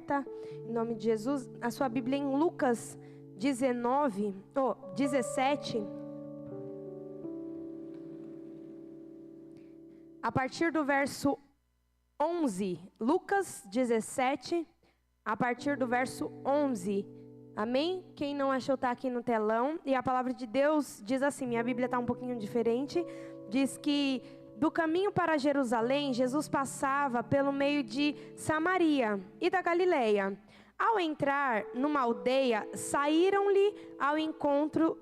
aberta, em nome de Jesus, a sua Bíblia em Lucas 17, a partir do verso 11, Lucas 17, a partir do verso 11, amém? Quem não achou está aqui no telão, e a palavra de Deus diz assim, minha Bíblia está um pouquinho diferente, diz que do caminho para Jerusalém, Jesus passava pelo meio de Samaria e da Galileia. Ao entrar numa aldeia, saíram-lhe ao encontro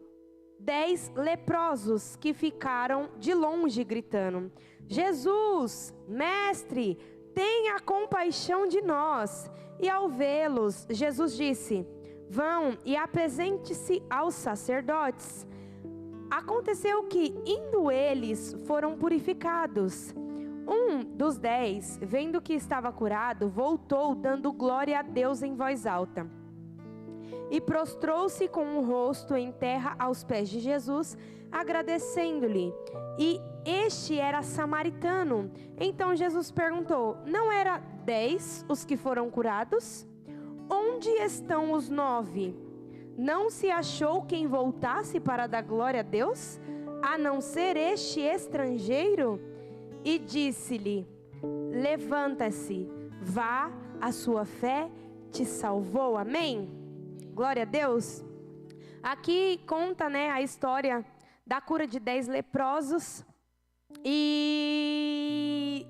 10 leprosos que ficaram de longe gritando: Jesus, mestre, tenha compaixão de nós. E ao vê-los, Jesus disse: vão e apresente-se aos sacerdotes. Aconteceu que, indo eles, foram purificados. Um dos 10, vendo que estava curado, voltou, dando glória a Deus em voz alta. E prostrou-se com o rosto em terra aos pés de Jesus, agradecendo-lhe. E este era samaritano. Então Jesus perguntou: não era 10 os que foram curados? Onde estão os 9? Não se achou quem voltasse para dar glória a Deus, a não ser este estrangeiro? E disse-lhe: levanta-se, vá, a sua fé te salvou. Amém? Glória a Deus. Aqui conta, a história da cura de 10 leprosos. E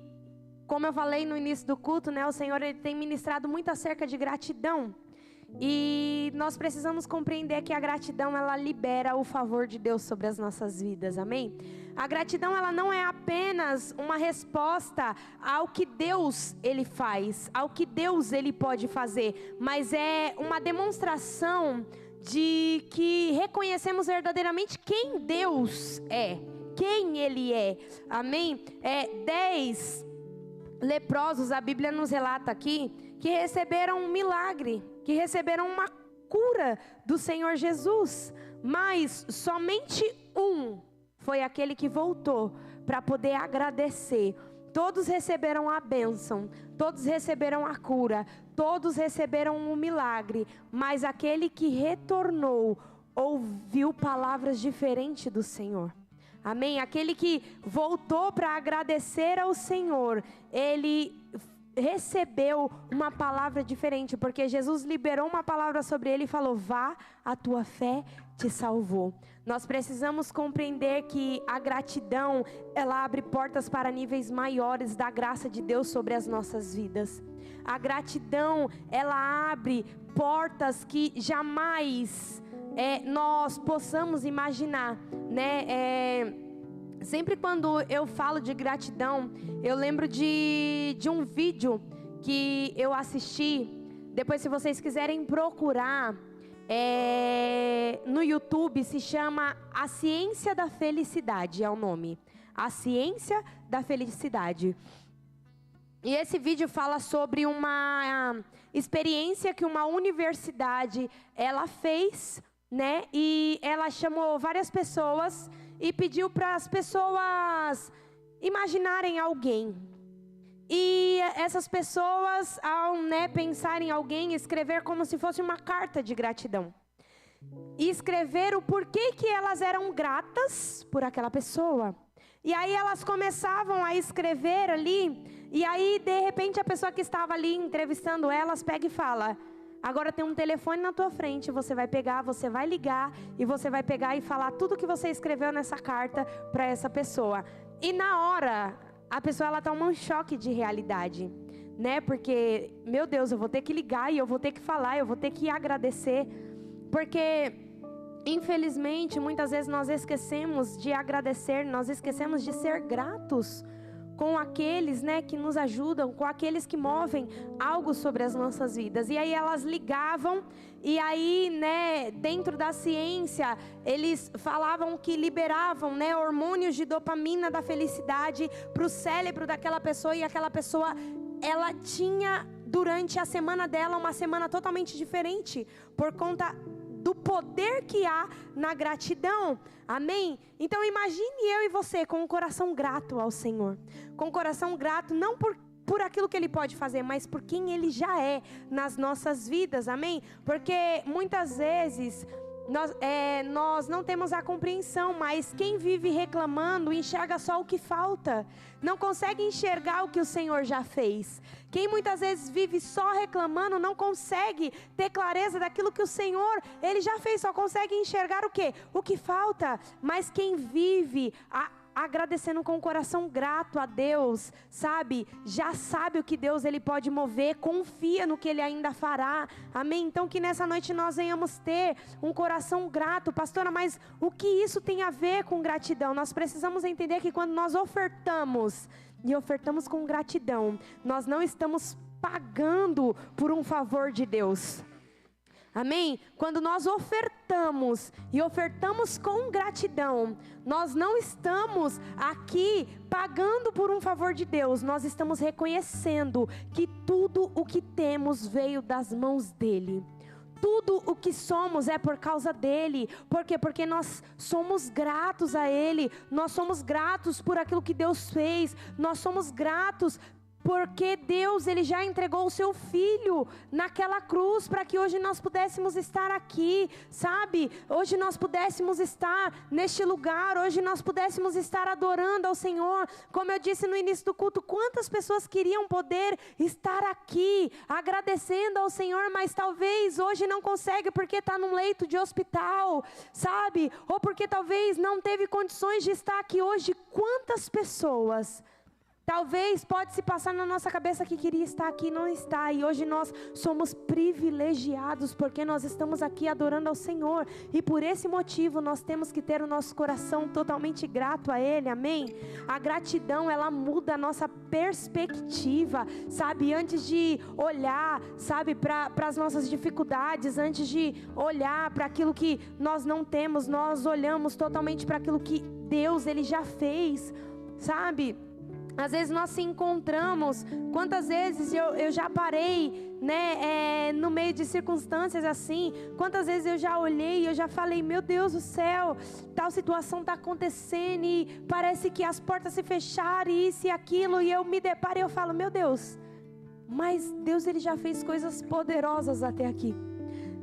como eu falei no início do culto, o Senhor ele tem ministrado muito acerca de gratidão. E nós precisamos compreender que a gratidão, ela libera o favor de Deus sobre as nossas vidas, amém? A gratidão, ela não é apenas uma resposta ao que Deus, ele faz, ao que Deus, ele pode fazer, mas é uma demonstração de que reconhecemos verdadeiramente quem Deus é, quem ele é, amém? 10 leprosos, a Bíblia nos relata aqui, que receberam um milagre, que receberam uma cura do Senhor Jesus, mas somente um foi aquele que voltou para poder agradecer. Todos receberam a bênção, todos receberam a cura, todos receberam um milagre, mas aquele que retornou ouviu palavras diferentes do Senhor. Amém? Aquele que voltou para agradecer ao Senhor, ele recebeu uma palavra diferente, porque Jesus liberou uma palavra sobre ele e falou: vá, a tua fé te salvou. Nós precisamos compreender que a gratidão, ela abre portas para níveis maiores da graça de Deus sobre as nossas vidas. A gratidão, ela abre portas que jamais nós possamos imaginar, Sempre quando eu falo de gratidão, eu lembro de um vídeo que eu assisti. Depois, se vocês quiserem procurar, no YouTube, se chama A Ciência da Felicidade, é o nome. A Ciência da Felicidade. E esse vídeo fala sobre uma experiência que uma universidade, ela fez, e ela chamou várias pessoas e pediu para as pessoas imaginarem alguém. E essas pessoas, ao pensar em alguém, escrever como se fosse uma carta de gratidão. E escrever o porquê que elas eram gratas por aquela pessoa. E aí elas começavam a escrever ali. E aí, de repente, a pessoa que estava ali entrevistando elas pega e fala: agora tem um telefone na tua frente, você vai pegar, você vai ligar e você vai pegar e falar tudo que você escreveu nessa carta para essa pessoa. E na hora, a pessoa ela toma um choque de realidade, Porque, meu Deus, eu vou ter que ligar e eu vou ter que falar, eu vou ter que agradecer. Porque, infelizmente, muitas vezes nós esquecemos de agradecer, nós esquecemos de ser gratos com aqueles, que nos ajudam, com aqueles que movem algo sobre as nossas vidas. E aí elas ligavam, e aí, dentro da ciência, eles falavam que liberavam, hormônios de dopamina da felicidade para o cérebro daquela pessoa, e aquela pessoa, ela tinha, durante a semana dela, uma semana totalmente diferente, por conta do poder que há na gratidão, amém? Então imagine eu e você com um coração grato ao Senhor, com um coração grato não por por aquilo que Ele pode fazer, mas por quem Ele já é nas nossas vidas, amém? Porque muitas vezes nós não temos a compreensão, mas quem vive reclamando enxerga só o que falta, não consegue enxergar o que o Senhor já fez. Quem muitas vezes vive só reclamando não consegue ter clareza daquilo que o Senhor, Ele já fez, só consegue enxergar o quê? O que falta. Mas quem vive agradecendo com o coração grato a Deus, sabe? Já sabe o que Deus Ele pode mover, confia no que Ele ainda fará, amém? Então que nessa noite nós venhamos ter um coração grato. Pastora, mas o que isso tem a ver com gratidão? Nós precisamos entender que quando nós ofertamos, e ofertamos com gratidão, nós não estamos pagando por um favor de Deus. Amém? Quando nós ofertamos e ofertamos com gratidão, nós não estamos aqui pagando por um favor de Deus, nós estamos reconhecendo que tudo o que temos veio das mãos dEle. Tudo o que somos é por causa dEle. Por quê? Porque nós somos gratos a Ele, nós somos gratos por aquilo que Deus fez, nós somos gratos porque Deus, Ele já entregou o seu Filho naquela cruz, para que hoje nós pudéssemos estar aqui, sabe? Hoje nós pudéssemos estar neste lugar, hoje nós pudéssemos estar adorando ao Senhor. Como eu disse no início do culto, quantas pessoas queriam poder estar aqui, agradecendo ao Senhor, mas talvez hoje não consegue porque está num leito de hospital, sabe? Ou porque talvez não teve condições de estar aqui hoje. Quantas pessoas... Talvez pode se passar na nossa cabeça que queria estar aqui e não está. E hoje nós somos privilegiados porque nós estamos aqui adorando ao Senhor. E por esse motivo nós temos que ter o nosso coração totalmente grato a Ele, amém? A gratidão, ela muda a nossa perspectiva, sabe? Antes de olhar, sabe, para as nossas dificuldades, antes de olhar para aquilo que nós não temos, nós olhamos totalmente para aquilo que Deus, Ele já fez, sabe? Às vezes nós se encontramos, quantas vezes eu já parei, né, no meio de circunstâncias assim, quantas vezes eu já olhei e eu já falei, meu Deus do céu, tal situação está acontecendo e parece que as portas se fecharam e isso e aquilo, e eu me deparo e eu falo, meu Deus, mas Deus, Ele já fez coisas poderosas até aqui.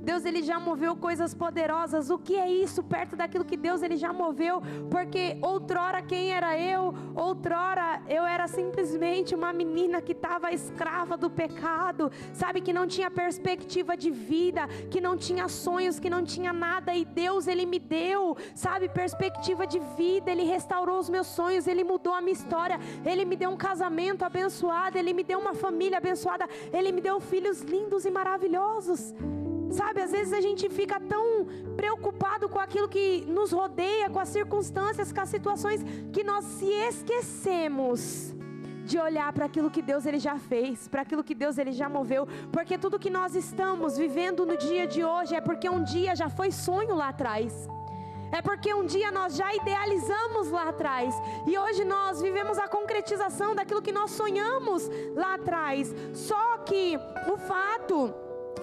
Deus, Ele já moveu coisas poderosas. O que é isso perto daquilo que Deus, Ele já moveu? Porque outrora quem era eu? Outrora eu era simplesmente uma menina que estava escrava do pecado, sabe? Que não tinha perspectiva de vida, que não tinha sonhos, que não tinha nada. E Deus, Ele me deu, sabe, perspectiva de vida. Ele restaurou os meus sonhos, Ele mudou a minha história. Ele me deu um casamento abençoado, Ele me deu uma família abençoada, Ele me deu filhos lindos e maravilhosos. Sabe, às vezes a gente fica tão preocupado com aquilo que nos rodeia, com as circunstâncias, com as situações, que nós se esquecemos de olhar para aquilo que Deus, Ele já fez, para aquilo que Deus, Ele já moveu. Porque tudo que nós estamos vivendo no dia de hoje é porque um dia já foi sonho lá atrás. É porque um dia nós já idealizamos lá atrás. E hoje nós vivemos a concretização daquilo que nós sonhamos lá atrás. Só que o fato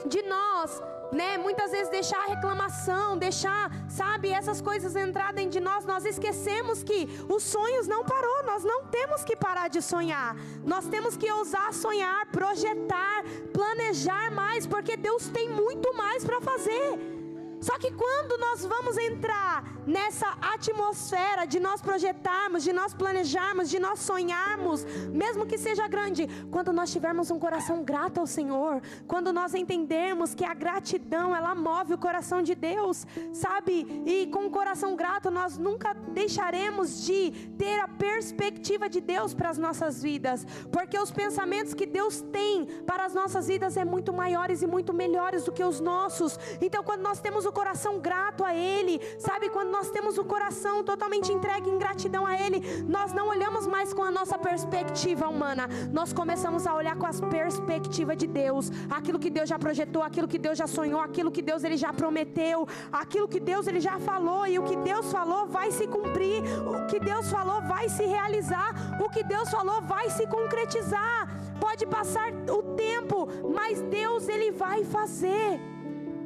de nós, né, muitas vezes deixar a reclamação, deixar, sabe, essas coisas entrar dentro de nós, nós esquecemos que os sonhos não parou, nós não temos que parar de sonhar, nós temos que ousar sonhar, projetar, planejar mais, porque Deus tem muito mais para fazer. Só que quando nós vamos entrar nessa atmosfera de nós projetarmos, de nós planejarmos, de nós sonharmos, mesmo que seja grande, quando nós tivermos um coração grato ao Senhor, quando nós entendermos que a gratidão, ela move o coração de Deus, sabe? E com o coração grato nós nunca deixaremos de ter a perspectiva de Deus para as nossas vidas, porque os pensamentos que Deus tem para as nossas vidas é muito maiores e muito melhores do que os nossos. Então quando nós temos o coração grato a Ele, sabe, quando nós temos o coração totalmente entregue em gratidão a Ele, nós não olhamos mais com a nossa perspectiva humana, nós começamos a olhar com a perspectiva de Deus, aquilo que Deus já projetou, aquilo que Deus já sonhou, aquilo que Deus, Ele já prometeu, aquilo que Deus, Ele já falou, e o que Deus falou vai se cumprir, o que Deus falou vai se realizar, o que Deus falou vai se concretizar. Pode passar o tempo, mas Deus, Ele vai fazer.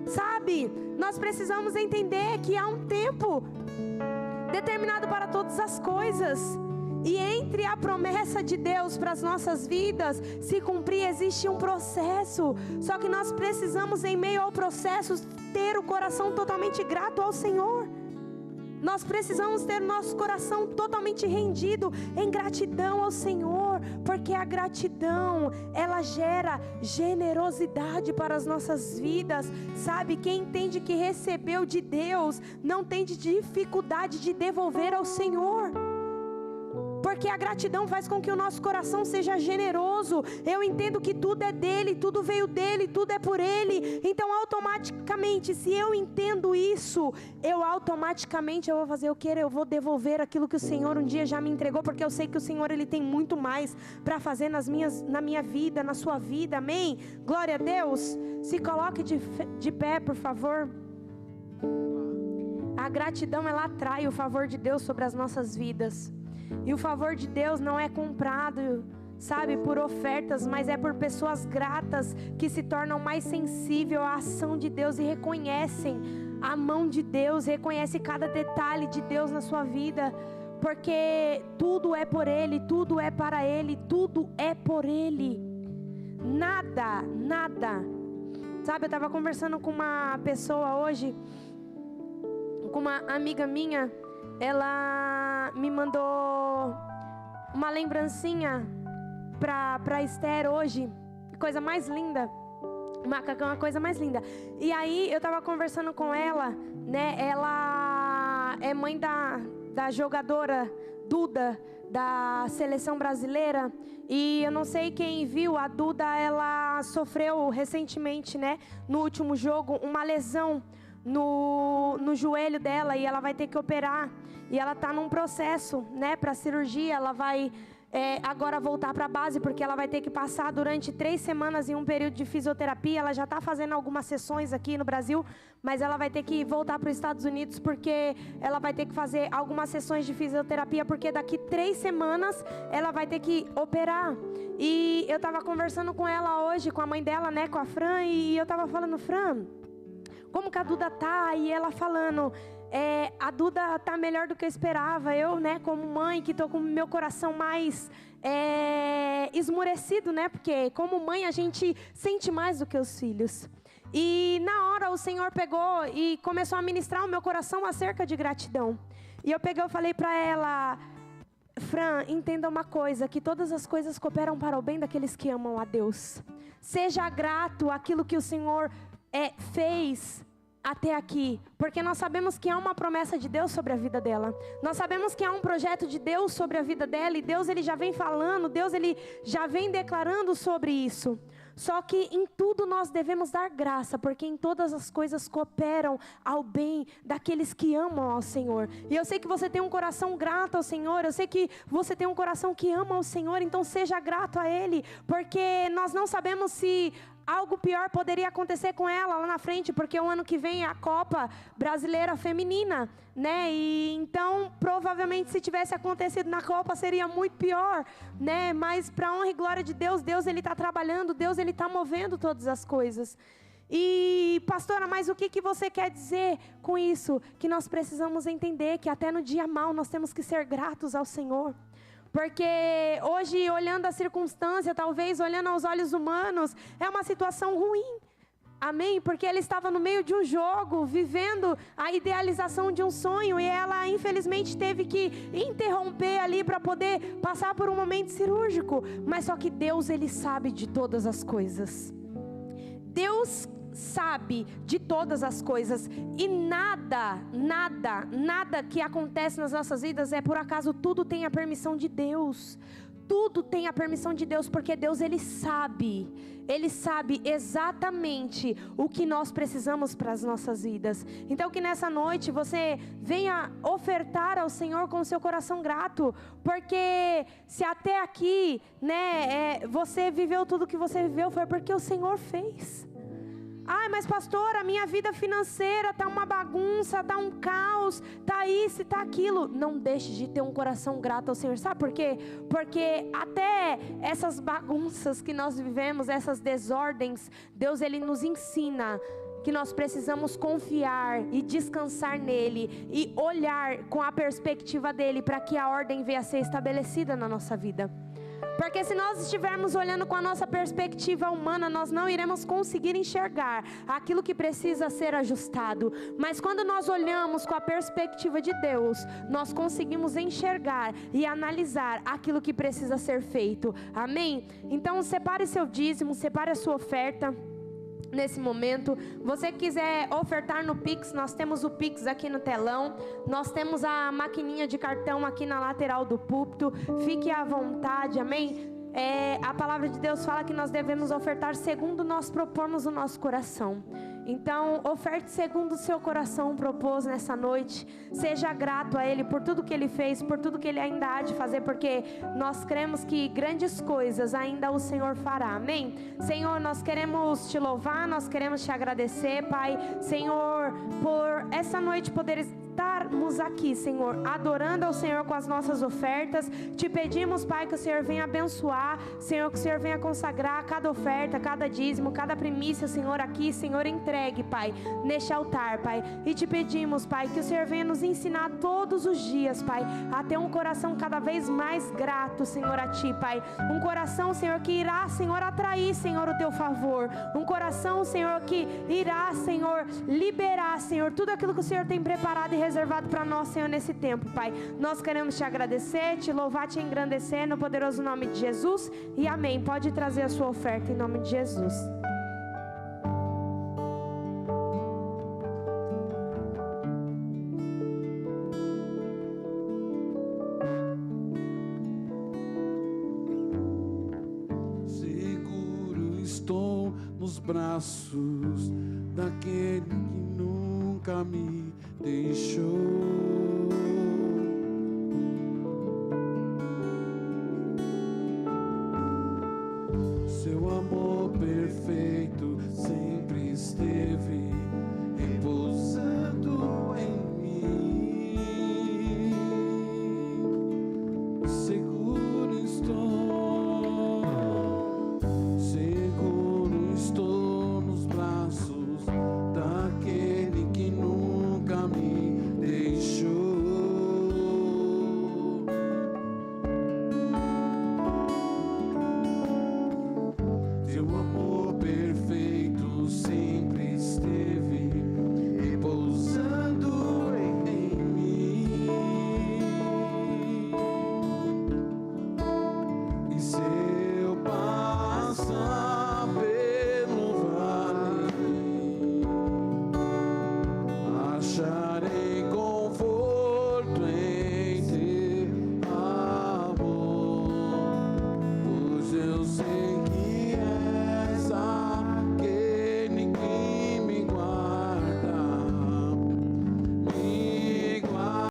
Sabe, nós precisamos entender que há um tempo determinado para todas as coisas. E entre a promessa de Deus para as nossas vidas se cumprir, existe um processo. Só que nós precisamos, em meio ao processo, ter o coração totalmente grato ao Senhor. Nós precisamos ter o nosso coração totalmente rendido em gratidão ao Senhor, porque a gratidão, ela gera generosidade para as nossas vidas, sabe? Quem entende que recebeu de Deus, não tem dificuldade de devolver ao Senhor. Porque a gratidão faz com que o nosso coração seja generoso. Eu entendo que tudo é dele, tudo veio dele, tudo é por ele. Então automaticamente, se eu entendo isso, eu vou fazer o que? Eu vou devolver aquilo que o Senhor um dia já me entregou. Porque eu sei que o Senhor, Ele tem muito mais para fazer na minha vida, na sua vida, amém? Glória a Deus. Se coloque de pé, por favor. A gratidão, ela atrai o favor de Deus sobre as nossas vidas. E o favor de Deus não é comprado, sabe, por ofertas, mas é por pessoas gratas que se tornam mais sensíveis à ação de Deus e reconhecem a mão de Deus, reconhecem cada detalhe de Deus na sua vida, porque tudo é por Ele, tudo é para Ele, tudo é por Ele. Nada. Sabe, eu estava conversando com uma pessoa hoje, com uma amiga minha. Ela me mandou uma lembrancinha pra Esther hoje. Coisa mais linda. Macacão, uma coisa mais linda. E aí eu tava conversando com ela, né? Ela é mãe da jogadora Duda, da seleção brasileira. E eu não sei quem viu, a Duda, ela sofreu recentemente, né? No último jogo, uma lesão no joelho dela, e ela vai ter que operar. E ela está num processo, né, para cirurgia. Ela vai agora voltar para a base, porque ela vai ter que passar durante 3 semanas em um período de fisioterapia. Ela já está fazendo algumas sessões aqui no Brasil, mas ela vai ter que voltar para os Estados Unidos, porque ela vai ter que fazer algumas sessões de fisioterapia, porque daqui 3 semanas ela vai ter que operar. E eu estava conversando com ela hoje, com a mãe dela, né, com a Fran, e eu estava falando: Fran, como que a Duda tá? E ela falando: a Duda tá melhor do que eu esperava. Eu, né, como mãe, que tô com o meu coração mais esmorecido, né? Porque como mãe a gente sente mais do que os filhos. E na hora o Senhor pegou e começou a ministrar o meu coração acerca de gratidão. E eu falei para ela: Fran, entenda uma coisa, que todas as coisas cooperam para o bem daqueles que amam a Deus. Seja grato àquilo que o Senhor fez até aqui, porque nós sabemos que há uma promessa de Deus sobre a vida dela. Nós sabemos que há um projeto de Deus sobre a vida dela, e Deus, Ele já vem falando, Deus, Ele já vem declarando sobre isso. Só que em tudo nós devemos dar graça, porque em todas as coisas cooperam ao bem daqueles que amam ao Senhor. E eu sei que você tem um coração grato ao Senhor, eu sei que você tem um coração que ama ao Senhor, então seja grato a Ele, porque nós não sabemos se algo pior poderia acontecer com ela lá na frente, porque o ano que vem é a Copa Brasileira Feminina, né? E então, provavelmente, se tivesse acontecido na Copa, seria muito pior, né? Mas para honra e glória de Deus, Deus, Ele está trabalhando, Deus, Ele está movendo todas as coisas. E, pastora, mas o que você quer dizer com isso? Que nós precisamos entender que até no dia mau nós temos que ser gratos ao Senhor. Porque hoje, olhando a circunstância, talvez olhando aos olhos humanos, é uma situação ruim. Amém? Porque ele estava no meio de um jogo, vivendo a idealização de um sonho, e ela infelizmente teve que interromper ali para poder passar por um momento cirúrgico. Mas só que Deus, Ele sabe de todas as coisas. Deus sabe de todas as coisas, e nada que acontece nas nossas vidas é por acaso. Tudo tem a permissão de Deus, tudo tem a permissão de Deus, porque Deus, Ele sabe exatamente o que nós precisamos para as nossas vidas. Então que nessa noite você venha ofertar ao Senhor com o seu coração grato, porque se até aqui, né, você viveu tudo que você viveu, foi porque o Senhor fez. Ai, mas pastor, a minha vida financeira tá uma bagunça, tá um caos, tá isso, tá aquilo. Não deixe de ter um coração grato ao Senhor. Sabe por quê? Porque até essas bagunças que nós vivemos, essas desordens, Deus, Ele nos ensina que nós precisamos confiar e descansar nele e olhar com a perspectiva dele para que a ordem venha a ser estabelecida na nossa vida. Porque se nós estivermos olhando com a nossa perspectiva humana, nós não iremos conseguir enxergar aquilo que precisa ser ajustado. Mas quando nós olhamos com a perspectiva de Deus, nós conseguimos enxergar e analisar aquilo que precisa ser feito. Amém? Então separe seu dízimo, separe a sua oferta. Nesse momento, você quiser ofertar no Pix, nós temos o Pix aqui no telão, nós temos a maquininha de cartão aqui na lateral do púlpito, fique à vontade, amém? A palavra de Deus fala que nós devemos ofertar segundo nós propormos o nosso coração. Então, oferte segundo o seu coração propôs nessa noite. Seja grato a Ele por tudo que Ele fez, por tudo que Ele ainda há de fazer, porque nós cremos que grandes coisas ainda o Senhor fará, amém? Senhor, nós queremos Te louvar, nós queremos Te agradecer, Pai, Senhor, por essa noite poder estarmos aqui, Senhor, adorando ao Senhor com as nossas ofertas. Te pedimos, Pai, que o Senhor venha abençoar, Senhor, que o Senhor venha consagrar cada oferta, cada dízimo, cada primícia, Senhor, aqui, Senhor, entregue, Pai, neste altar, Pai. E te pedimos, Pai, que o Senhor venha nos ensinar todos os dias, Pai, a ter um coração cada vez mais grato, Senhor, a Ti, Pai. Um coração, Senhor, que irá, Senhor, atrair, Senhor, o Teu favor. Um coração, Senhor, que irá, Senhor, liberar, Senhor, tudo aquilo que o Senhor tem preparado e reservado para nós, Senhor, nesse tempo, Pai. Nós queremos Te agradecer, Te louvar, Te engrandecer no poderoso nome de Jesus. E amém. Pode trazer a sua oferta em nome de Jesus. Seguro estou nos braços daquele que nunca me deixou.